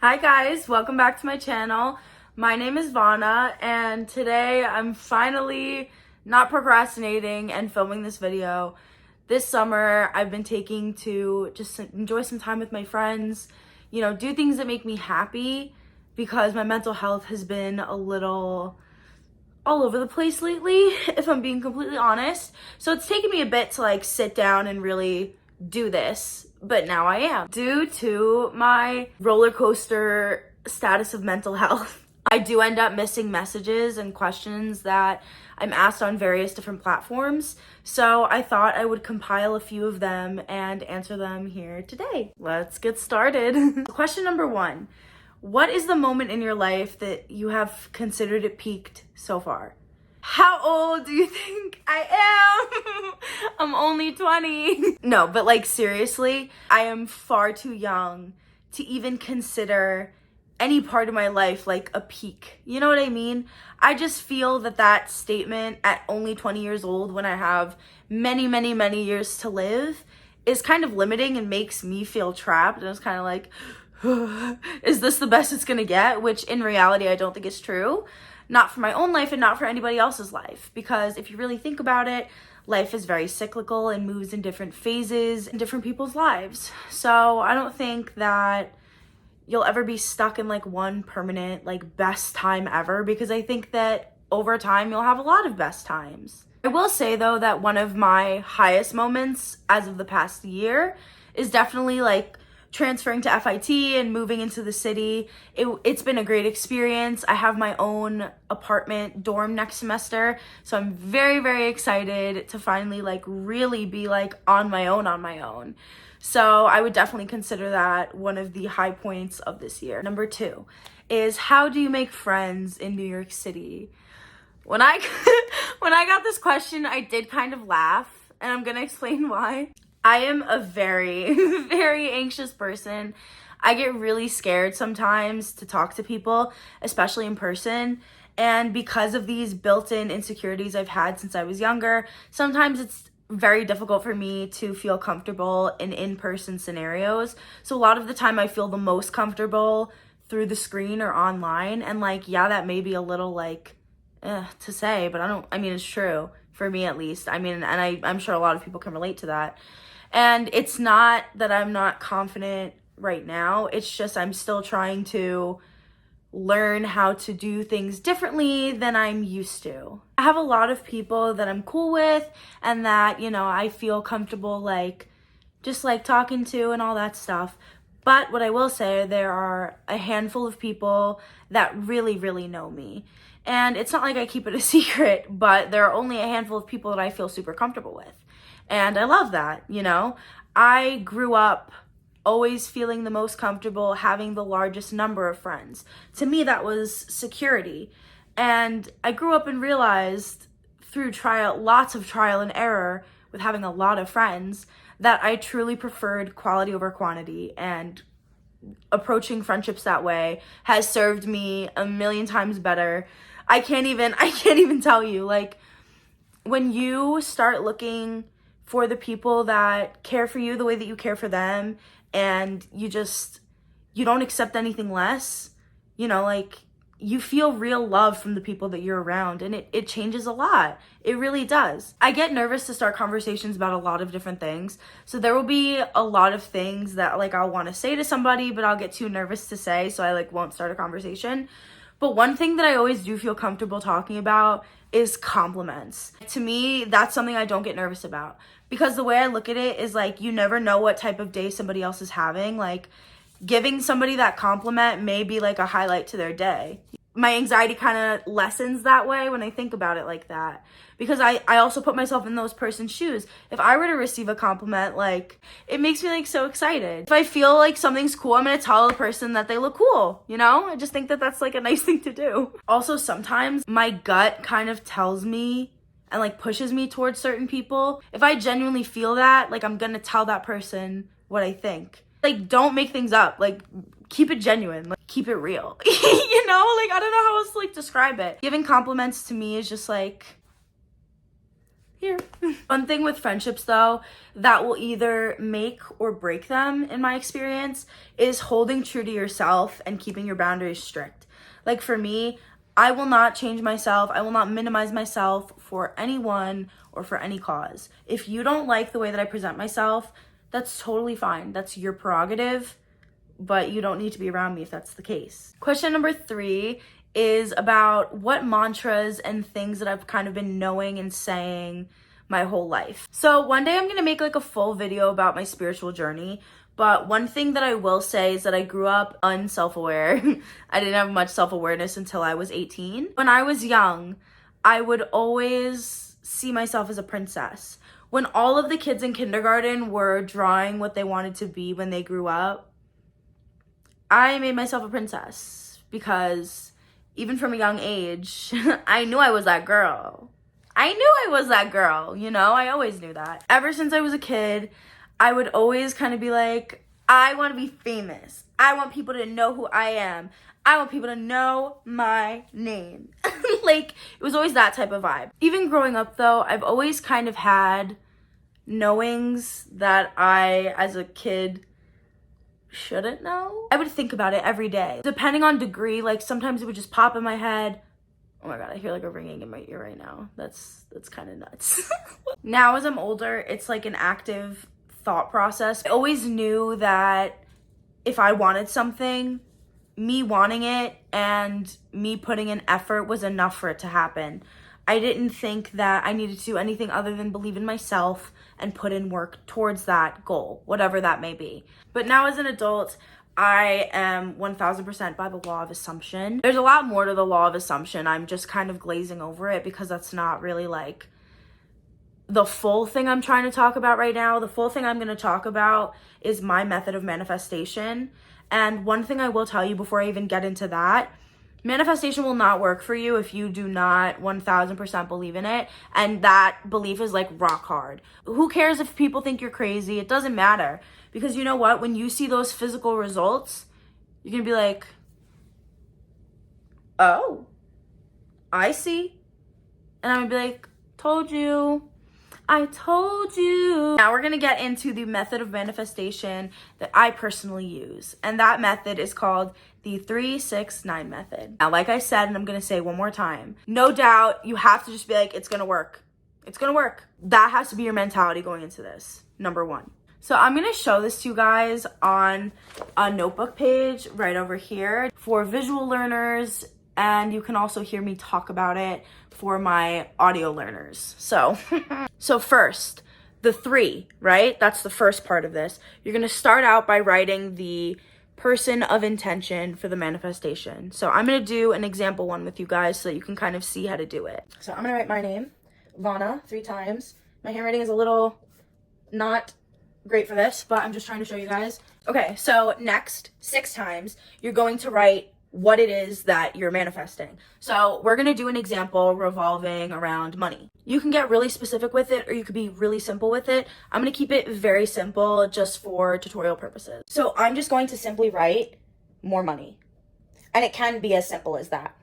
Hi guys, welcome back to my channel. My name is Vana and today I'm finally not procrastinating and filming this video. This summer I've been taking to just enjoy some time with my friends, do things that make me happy because my mental health has been a little all over the place lately, if I'm being completely honest. So it's taken me a bit to sit down and really do this, but now I am. Due to my roller coaster status of mental health, I do end up missing messages and questions that I'm asked on various different platforms. So I thought I would compile a few of them and answer them here today. Let's get started. Question number 1. What is the moment in your life that you have considered it peaked so far? How old do you think I am? I'm only 20. No, but seriously, I am far too young to even consider any part of my life a peak. You know what I mean? I just feel that statement at only 20 years old when I have many, many, many years to live is kind of limiting and makes me feel trapped. And it's kind of like, is this the best it's gonna get? Which in reality, I don't think is true. Not for my own life and not for anybody else's life. Because if you really think about it, life is very cyclical and moves in different phases in different people's lives. So I don't think that you'll ever be stuck in one permanent best time ever, because I think that over time you'll have a lot of best times. I will say though that one of my highest moments as of the past year is definitely transferring to FIT and moving into the city. It's been a great experience. I have my own apartment dorm next semester, so I'm very, very excited to finally really be on my own. So I would definitely consider that one of the high points of this year. Number 2 is, how do you make friends in New York City? When I got this question, I did kind of laugh, and I'm gonna explain why. I am a very, very anxious person. I get really scared sometimes to talk to people, especially in person. And because of these built-in insecurities I've had since I was younger, sometimes it's very difficult for me to feel comfortable in in-person scenarios. So a lot of the time I feel the most comfortable through the screen or online. And yeah, that may be a little to say, but I mean, it's true for me at least. I mean, and I'm sure a lot of people can relate to that. And it's not that I'm not confident right now. It's just I'm still trying to learn how to do things differently than I'm used to. I have a lot of people that I'm cool with and that, I feel comfortable just talking to and all that stuff. But what I will say, there are a handful of people that really, really know me. And it's not like I keep it a secret, but there are only a handful of people that I feel super comfortable with. And I love that, I grew up always feeling the most comfortable having the largest number of friends. To me, that was security. And I grew up and realized through lots of trial and error with having a lot of friends, that I truly preferred quality over quantity. And approaching friendships that way has served me a million times better. I can't even tell you, when you start looking for the people that care for you the way that you care for them, and you don't accept anything less, you feel real love from the people that you're around, and it changes a lot. It really does. I get nervous to start conversations about a lot of different things. So there will be a lot of things that I'll want to say to somebody, but I'll get too nervous to say, so I won't start a conversation. But one thing that I always do feel comfortable talking about is compliments. To me, that's something I don't get nervous about, because the way I look at it is you never know what type of day somebody else is having. Giving somebody that compliment may be a highlight to their day. My anxiety kind of lessens that way when I think about it like that, because I also put myself in those person's shoes. If I were to receive a compliment, it makes me so excited. If I feel something's cool, I'm gonna tell the person that they look cool, I just think that that's a nice thing to do. Also, sometimes my gut kind of tells me and pushes me towards certain people. If I genuinely feel that, I'm gonna tell that person what I think. Don't make things up. Keep it genuine. Keep it real. I don't know how else to describe it. Giving compliments to me is just here. One thing with friendships though, that will either make or break them in my experience is holding true to yourself and keeping your boundaries strict. Like for me, I will not change myself. I will not minimize myself for anyone or for any cause. If you don't like the way that I present myself, that's totally fine. That's your prerogative, but you don't need to be around me if that's the case. Question number 3 is about what mantras and things that I've kind of been knowing and saying my whole life. So one day I'm gonna make like a full video about my spiritual journey, but one thing that I will say is that I grew up unself-aware. I didn't have much self-awareness until I was 18. When I was young, I would always see myself as a princess. When all of the kids in kindergarten were drawing what they wanted to be when they grew up, I made myself a princess because even from a young age, I knew I was that girl. You know, I always knew that. Ever since I was a kid, I would always kind of be like, I want to be famous. I want people to know who I am. I want people to know my name. Like, it was always that type of vibe. Even growing up though, I've always kind of had knowings that I, as a kid, shouldn't know. I would think about it every day. Depending on degree, like sometimes it would just pop in my head. Oh my God, I hear like a ringing in my ear right now. That's kind of nuts. Now as I'm older, it's like an active thought process. I always knew that if I wanted something, me wanting it and me putting in effort was enough for it to happen. I didn't think that I needed to do anything other than believe in myself and put in work towards that goal, whatever that may be. But now as an adult, I am 1000% by the law of assumption. There's a lot more to the law of assumption. I'm just kind of glazing over it because that's not really like the full thing I'm trying to talk about right now. The full thing I'm going to talk about is my method of manifestation. And one thing I will tell you before I even get into that, manifestation will not work for you if you do not 1000% believe in it. And that belief is like rock hard. Who cares if people think you're crazy? It doesn't matter. Because you know what? When you see those physical results, you're going to be like, oh, I see. And I'm going to be like, told you. I told you. Now we're going to get into the method of manifestation that I personally use. And that method is called the 3-6-9 method. Now, like I said, and I'm going to say one more time, no doubt you have to just be like, it's going to work. It's going to work. That has to be your mentality going into this. Number 1. So I'm going to show this to you guys on a notebook page right over here for visual learners. And you can also hear me talk about it for my audio learners. So first, the 3, right? That's the first part of this. You're going to start out by writing the person of intention for the manifestation. So I'm going to do an example one with you guys so that you can kind of see how to do it. So I'm going to write my name, Vana, 3 times. My handwriting is a little not great for this, but I'm just trying to show you guys. Okay, so next, 6 times, you're going to write what it is that you're manifesting. So we're going to do an example revolving around money. You can get really specific with it or you could be really simple with it. I'm going to keep it very simple just for tutorial purposes. So I'm just going to simply write more money. And it can be as simple as that.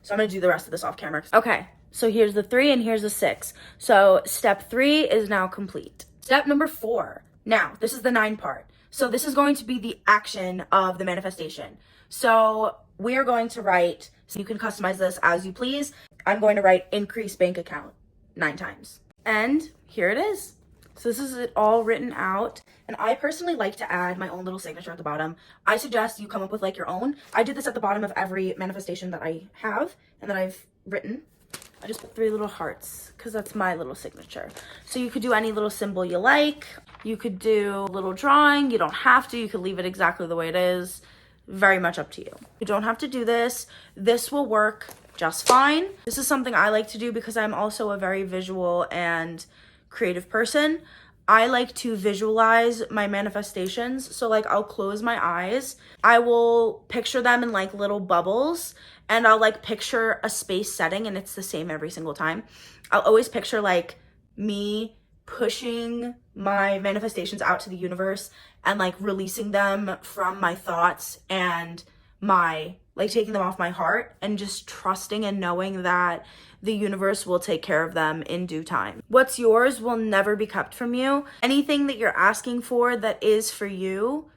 So I'm going to do the rest of this off camera. Okay, so here's the 3 and here's the 6. So step 3 is now complete. Step number 4. Now, this is the 9 part. So this is going to be the action of the manifestation. So we are going to write, so you can customize this as you please. I'm going to write increase bank account 9 times. And here it is. So this is it all written out. And I personally like to add my own little signature at the bottom. I suggest you come up with like your own. I do this at the bottom of every manifestation that I have and that I've written. I just put 3 little hearts because that's my little signature. So you could do any little symbol you like. You could do a little drawing. You don't have to. You could leave it exactly the way it is. Very much up to you. You don't have to do this. This will work just fine. This is something I like to do because I'm also a very visual and creative person. I like to visualize my manifestations. So like I'll close my eyes. I will picture them in like little bubbles and I'll like picture a space setting and it's the same every single time. I'll always picture like me pushing my manifestations out to the universe and like releasing them from my thoughts and my like taking them off my heart and just trusting and knowing that the universe will take care of them in due time. What's yours will never be kept from you. Anything that you're asking for that is for you,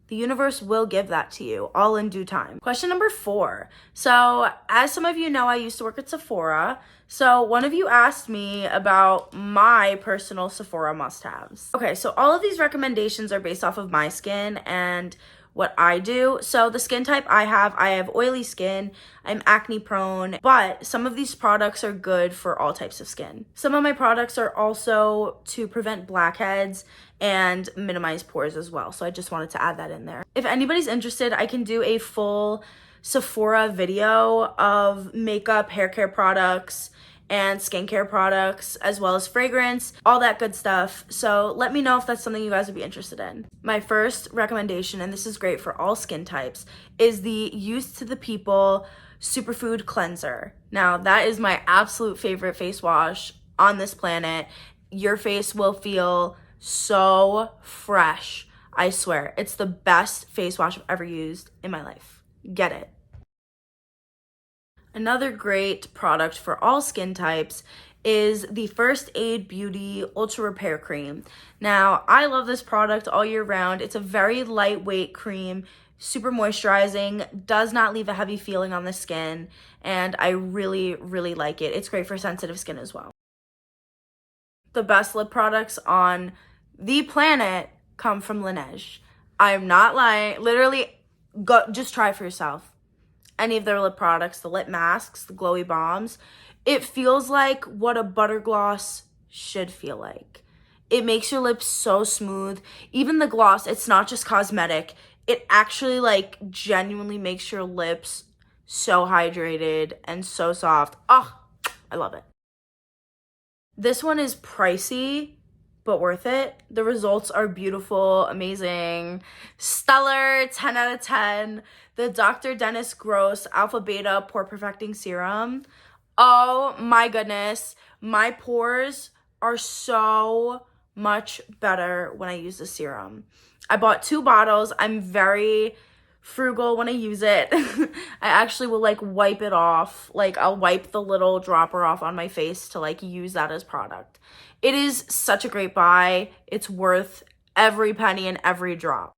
the universe will give that to you, all in due time. Question number 4. So, as some of you know, I used to work at Sephora. So, one of you asked me about my personal Sephora must-haves. Okay, so all of these recommendations are based off of my skin and what I do. So the skin type I have oily skin, I'm acne prone, but some of these products are good for all types of skin. Some of my products are also to prevent blackheads and minimize pores as well. So I just wanted to add that in there. If anybody's interested, I can do a full Sephora video of makeup, hair care products, and skincare products, as well as fragrance, all that good stuff. So let me know if that's something you guys would be interested in. My first recommendation, and this is great for all skin types, is the Youth to the People Superfood Cleanser. Now, that is my absolute favorite face wash on this planet. Your face will feel so fresh. I swear, it's the best face wash I've ever used in my life. Get it. Another great product for all skin types is the First Aid Beauty Ultra Repair Cream. Now, I love this product all year round. It's a very lightweight cream, super moisturizing, does not leave a heavy feeling on the skin, and I really, really like it. It's great for sensitive skin as well. The best lip products on the planet come from Laneige. I'm not lying. Literally, just try it for yourself. Any of their lip products, the lip masks, the glowy balms, it feels like what a butter gloss should feel like. It makes your lips so smooth. Even the gloss, it's not just cosmetic. It actually like genuinely makes your lips so hydrated and so soft. Oh, I love it. This one is pricey, but worth it. The results are beautiful, amazing, stellar, 10 out of 10. The Dr. Dennis Gross Alpha Beta Pore Perfecting Serum. Oh my goodness. My pores are so much better when I use the serum. I bought 2 bottles. I'm very frugal when I use it. I actually will like wipe it off. Like I'll wipe the little dropper off on my face to like use that as product. It is such a great buy. It's worth every penny and every drop.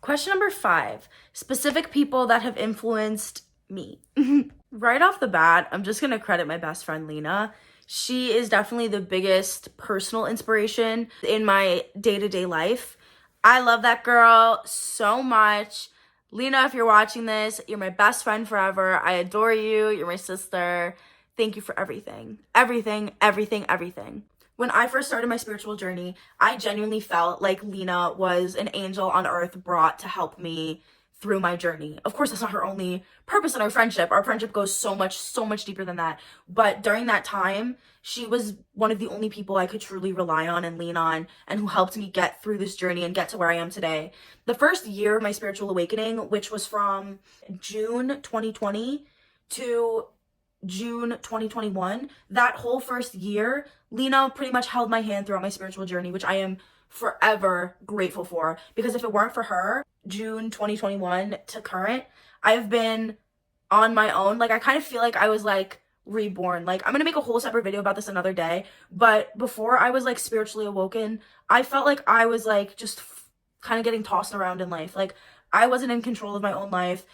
Question number 5, specific people that have influenced me. Right off the bat, I'm just going to credit my best friend, Lena. She is definitely the biggest personal inspiration in my day-to-day life. I love that girl so much. Lena, if you're watching this, you're my best friend forever. I adore you. You're my sister. Thank you for everything. Everything, everything, everything. When I first started my spiritual journey, I genuinely felt like Lena was an angel on earth brought to help me through my journey. Of course, that's not her only purpose in our friendship. Our friendship goes so much deeper than that. But during that time, she was one of the only people I could truly rely on and lean on, and who helped me get through this journey and get to where I am today. The first year of my spiritual awakening, which was from June 2020 to June 2021, that whole first year, Lena pretty much held my hand throughout my spiritual journey, which I am forever grateful for, because if it weren't for her, June 2021 to current, I've been on my own. Like, I kind of feel like I was like reborn. Like, I'm gonna make a whole separate video about this another day, but before I was like spiritually awoken, I felt like I was like just kind of getting tossed around in life. Like, I wasn't in control of my own life.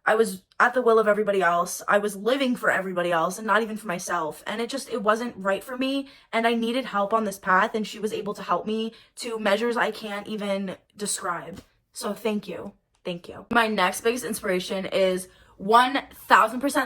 I was at the will of everybody else. I was living for everybody else and not even for myself. And it wasn't right for me. And I needed help on this path. And she was able to help me to measures I can't even describe. So thank you. Thank you. My next biggest inspiration is 1000%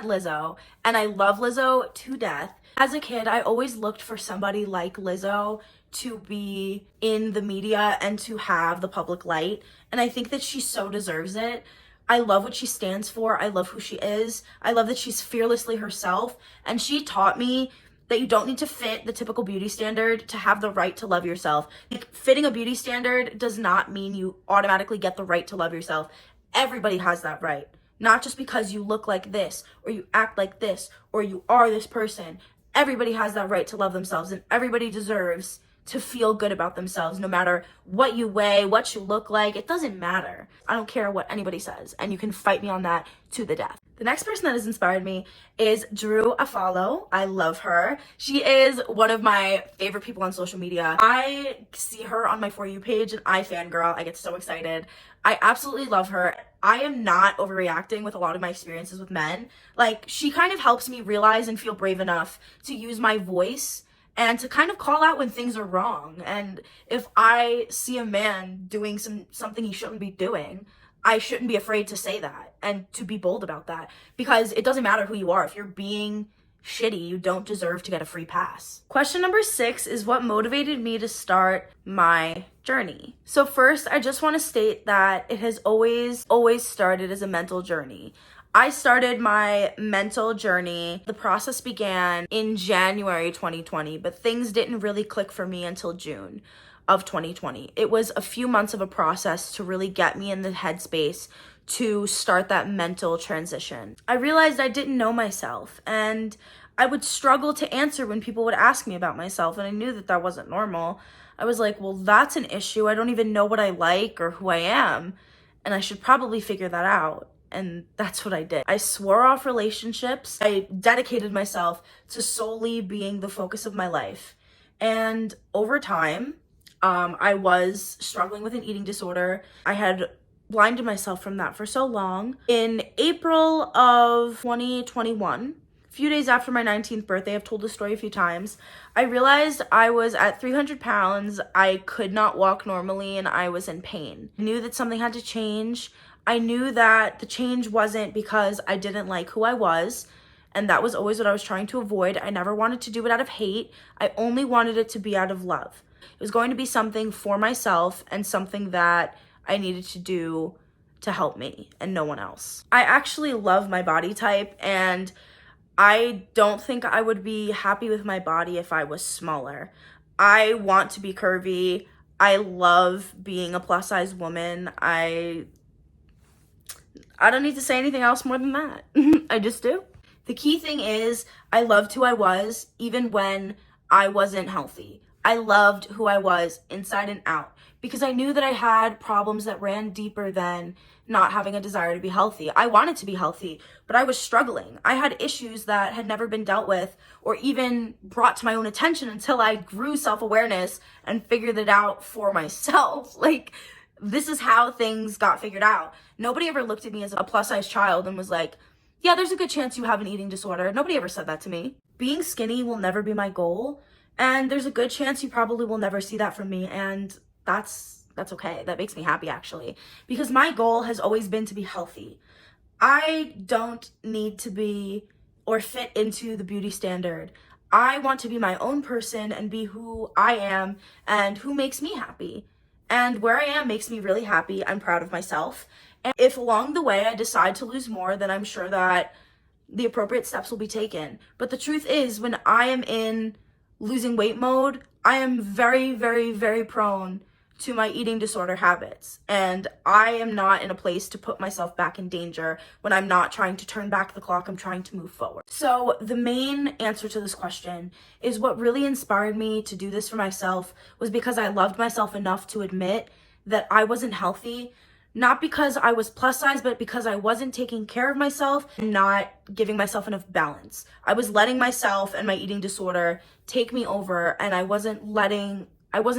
Lizzo. And I love Lizzo to death. As a kid, I always looked for somebody like Lizzo to be in the media and to have the public light. And I think that she so deserves it. I love what she stands for. I love who she is. I love that she's fearlessly herself. And she taught me that you don't need to fit the typical beauty standard to have the right to love yourself. Like, fitting a beauty standard does not mean you automatically get the right to love yourself. Everybody has that right. Not just because you look like this, or you act like this, or you are this person. Everybody has that right to love themselves, and everybody deserves to feel good about themselves, no matter what you weigh, what you look like. It doesn't matter. I don't care what anybody says, and you can fight me on that to the death. The next person that has inspired me is Drew Afalo. I love her. She is one of my favorite people on social media. I see her on my For You page and I fangirl. I get so excited. I absolutely love her. I am not overreacting with a lot of my experiences with men. Like, she kind of helps me realize and feel brave enough to use my voice and to kind of call out when things are wrong. And if I see a man doing something he shouldn't be doing, I shouldn't be afraid to say that and to be bold about that, because it doesn't matter who you are. If you're being shitty, you don't deserve to get a free pass. Question number 6 is what motivated me to start my journey. So first, I just want to state that it has always started as a mental journey. I started my mental journey. The process began in January 2020, but things didn't really click for me until June of 2020. It was a few months of a process to really get me in the headspace to start that mental transition. I realized I didn't know myself, and I would struggle to answer when people would ask me about myself, and I knew that that wasn't normal. I was like, well, that's an issue. I don't even know what I like or who I am, and I should probably figure that out. And that's what I did. I swore off relationships. I dedicated myself to solely being the focus of my life. And over time, I was struggling with an eating disorder. I had blinded myself from that for so long. In April of 2021, a few days after my 19th birthday, I've told this story a few times, I realized I was at 300 pounds, I could not walk normally, and I was in pain. I knew that something had to change. I knew that the change wasn't because I didn't like who I was, and that was always what I was trying to avoid. I never wanted to do it out of hate. I only wanted it to be out of love. It was going to be something for myself and something that I needed to do to help me and no one else. I actually love my body type, and I don't think I would be happy with my body if I was smaller. I want to be curvy. I love being a plus size woman. I don't need to say anything else more than that. I just do. The key thing is I loved who I was even when I wasn't healthy. I loved who I was inside and out because I knew that I had problems that ran deeper than not having a desire to be healthy. I wanted to be healthy, but I was struggling. I had issues that had never been dealt with or even brought to my own attention until I grew self-awareness and figured it out for myself. Like, this is how things got figured out. Nobody ever looked at me as a plus-size child and was like, yeah, there's a good chance you have an eating disorder. Nobody ever said that to me. Being skinny will never be my goal, and there's a good chance you probably will never see that from me, and that's okay. That makes me happy, actually, because my goal has always been to be healthy. I don't need to be or fit into the beauty standard. I want to be my own person and be who I am and who makes me happy. And where I am makes me really happy. I'm proud of myself. And if along the way I decide to lose more, then I'm sure that the appropriate steps will be taken. But the truth is, when I am in losing weight mode, I am very, very, very prone to my eating disorder habits. And I am not in a place to put myself back in danger when I'm not trying to turn back the clock. I'm trying to move forward. So the main answer to this question is what really inspired me to do this for myself was because I loved myself enough to admit that I wasn't healthy, not because I was plus size, but because I wasn't taking care of myself and not giving myself enough balance. I was letting myself and my eating disorder take me over, and I wasn't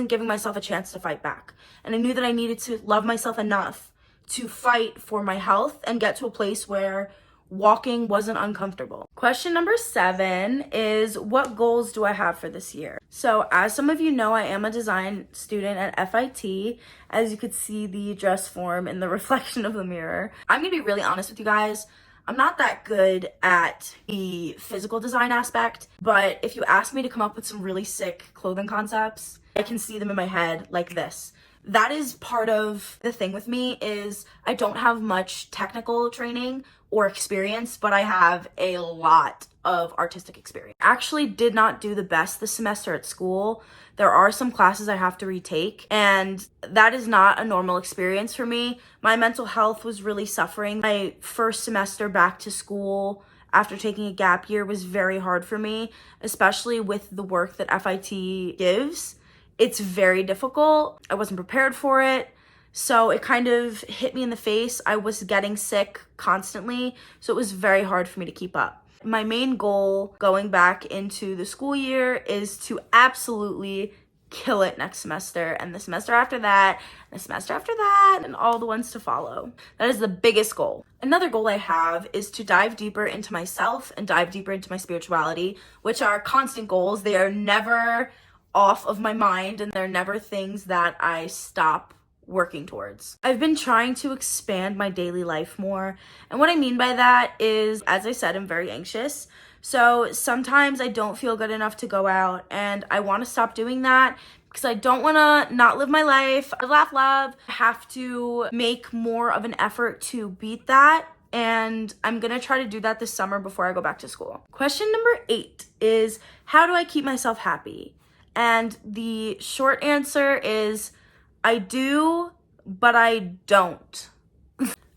giving myself a chance to fight back. And I knew that I needed to love myself enough to fight for my health and get to a place where walking wasn't uncomfortable. Question number 7 is, what goals do I have for this year? So as some of you know, I am a design student at FIT. As you could see the dress form in the reflection of the mirror. I'm gonna be really honest with you guys. I'm not that good at the physical design aspect, but if you ask me to come up with some really sick clothing concepts, I can see them in my head like this. That is part of the thing with me is I don't have much technical training or experience, but I have a lot of artistic experience. I actually did not do the best this semester at school. There are some classes I have to retake, and that is not a normal experience for me. My mental health was really suffering. My first semester back to school after taking a gap year was very hard for me, especially with the work that FIT gives. it's very difficult. I wasn't prepared for it. So it kind of hit me in the face. I was getting sick constantly, so it was very hard for me to keep up. My main goal going back into the school year is to absolutely kill it next semester, and the semester after that, and the semester after that, and all the ones to follow. That is the biggest goal. Another goal I have is to dive deeper into myself and dive deeper into my spirituality, which are constant goals. They are never off of my mind, and they're never things that I stop working towards. I've been trying to expand my daily life more, and what I mean by that is, as I said, I'm very anxious. So sometimes I don't feel good enough to go out, and I want to stop doing that because I don't want to not live my life. I laugh, love. I have to make more of an effort to beat that, and I'm gonna try to do that this summer before I go back to school. Question number 8 is, how do I keep myself happy? And the short answer is, I do, but I don't.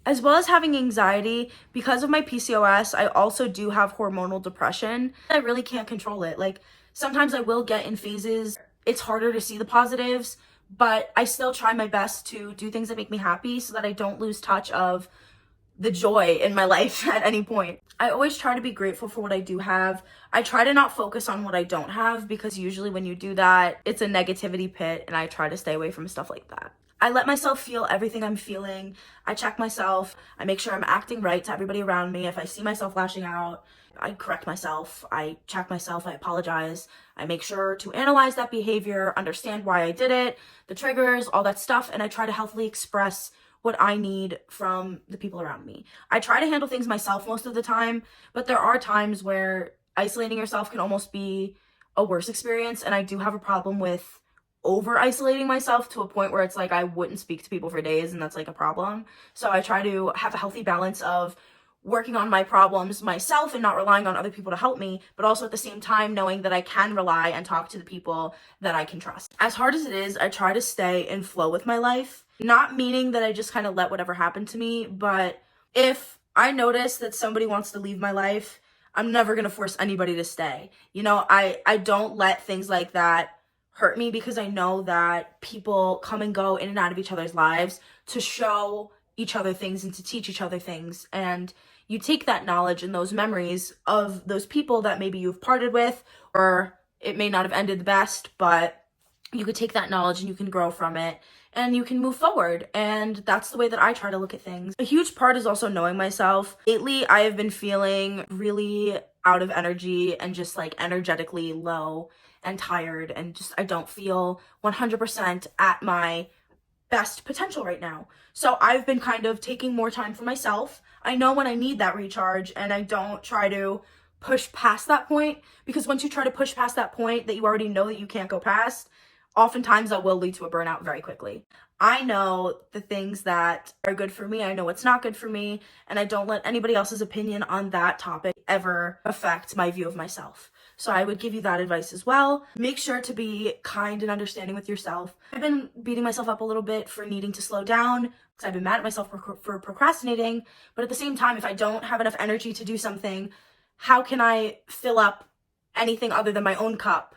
As well as having anxiety, because of my PCOS, I also do have hormonal depression. I really can't control it. Like, sometimes I will get in phases. It's harder to see the positives, but I still try my best to do things that make me happy so that I don't lose touch of the joy in my life at any point. I always try to be grateful for what I do have. I try to not focus on what I don't have, because usually when you do that, it's a negativity pit, and I try to stay away from stuff like that. I let myself feel everything I'm feeling. I check myself. I make sure I'm acting right to everybody around me. If I see myself lashing out, I correct myself. I check myself. I apologize. I make sure to analyze that behavior, understand why I did it, the triggers, all that stuff, and I try to healthily express what I need from the people around me. I try to handle things myself most of the time, but there are times where isolating yourself can almost be a worse experience, and I do have a problem with over isolating myself to a point where it's like I wouldn't speak to people for days, and that's like a problem. So I try to have a healthy balance of working on my problems myself and not relying on other people to help me, but also at the same time knowing that I can rely and talk to the people that I can trust. As hard as it is, I try to stay in flow with my life, not meaning that I just kind of let whatever happen to me, but if I notice that somebody wants to leave my life, I'm never going to force anybody to stay. You know, I don't let things like that hurt me, because I know that people come and go in and out of each other's lives to show each other things and to teach each other things. And you take that knowledge and those memories of those people that maybe you've parted with, or it may not have ended the best, but you could take that knowledge and you can grow from it and you can move forward. And that's the way that I try to look at things. A huge part is also knowing myself. Lately, I have been feeling really out of energy and just like energetically low and tired, and just I don't feel 100% at my best potential right now. So I've been kind of taking more time for myself. I know when I need that recharge, and I don't try to push past that point, because once you try to push past that point that you already know that you can't go past, oftentimes that will lead to a burnout very quickly. I know the things that are good for me. I know what's not good for me, and I don't let anybody else's opinion on that topic ever affect my view of myself. So I would give you that advice as well. Make sure to be kind and understanding with yourself. I've been beating myself up a little bit for needing to slow down, because I've been mad at myself for procrastinating. But at the same time, if I don't have enough energy to do something, how can I fill up anything other than my own cup?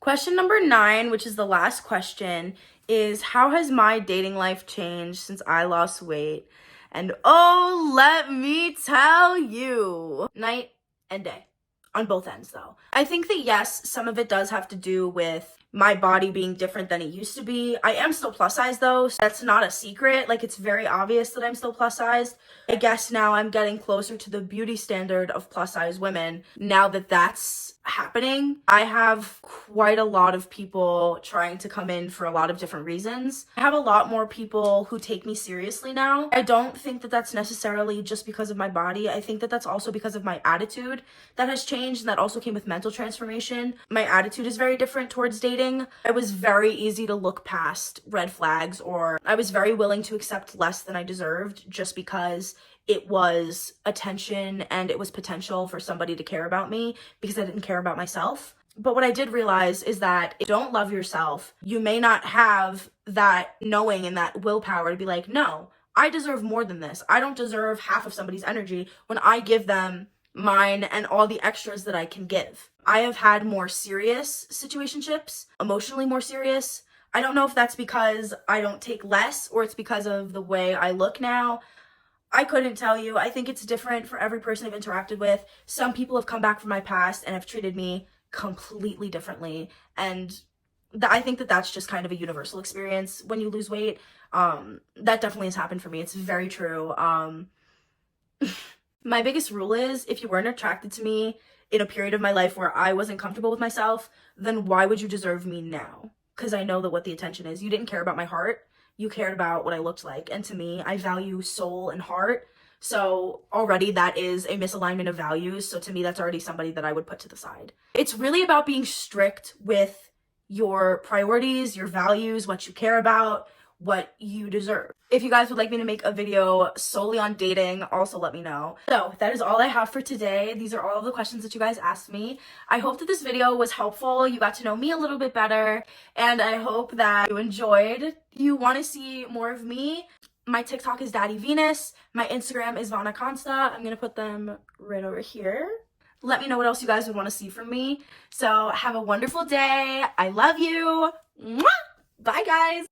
Question number 9, which is the last question, is how has my dating life changed since I lost weight? And oh, let me tell you, night and day. On both ends, though. I think that yes, some of it does have to do with my body being different than it used to be. I am still plus size, though, so that's not a secret. Like, it's very obvious that I'm still plus sized. I guess now I'm getting closer to the beauty standard of plus size women. Now that that's happening, I have quite a lot of people trying to come in for a lot of different reasons. I have a lot more people who take me seriously now. I don't think that that's necessarily just because of my body. I think that that's also because of my attitude that has changed, and that also came with mental transformation. My attitude is very different towards dating. I was very easy to look past red flags, or I was very willing to accept less than I deserved just because it was attention and it was potential for somebody to care about me, because I didn't care about myself. But what I did realize is that if you don't love yourself, you may not have that knowing and that willpower to be like, no, I deserve more than this. I don't deserve half of somebody's energy when I give them mine and all the extras that I can give. I have had more serious situationships, emotionally more serious. I don't know if that's because I don't take less or it's because of the way I look now. I couldn't tell you. I think it's different for every person I've interacted with. Some people have come back from my past and have treated me completely differently. And I think that that's just kind of a universal experience when you lose weight. That definitely has happened for me. It's very true. My biggest rule is if you weren't attracted to me in a period of my life where I wasn't comfortable with myself, then why would you deserve me now? Because I know that what the attention is. You didn't care about my heart. You cared about what I looked like. And to me, I value soul and heart. So already that is a misalignment of values. So to me, that's already somebody that I would put to the side. It's really about being strict with your priorities, your values, what you care about, what you deserve. If you guys would like me to make a video solely on dating, also let me know. So that is all I have for today. These are all of the questions that you guys asked me. I hope that this video was helpful. You got to know me a little bit better, and I hope that you enjoyed. You want to see more of me? My TikTok is Daddy Venus. My Instagram is Vana Consta. I'm gonna put them right over here. Let me know what else you guys would want to see from me. So have a wonderful day. I love you. Mwah! Bye, guys.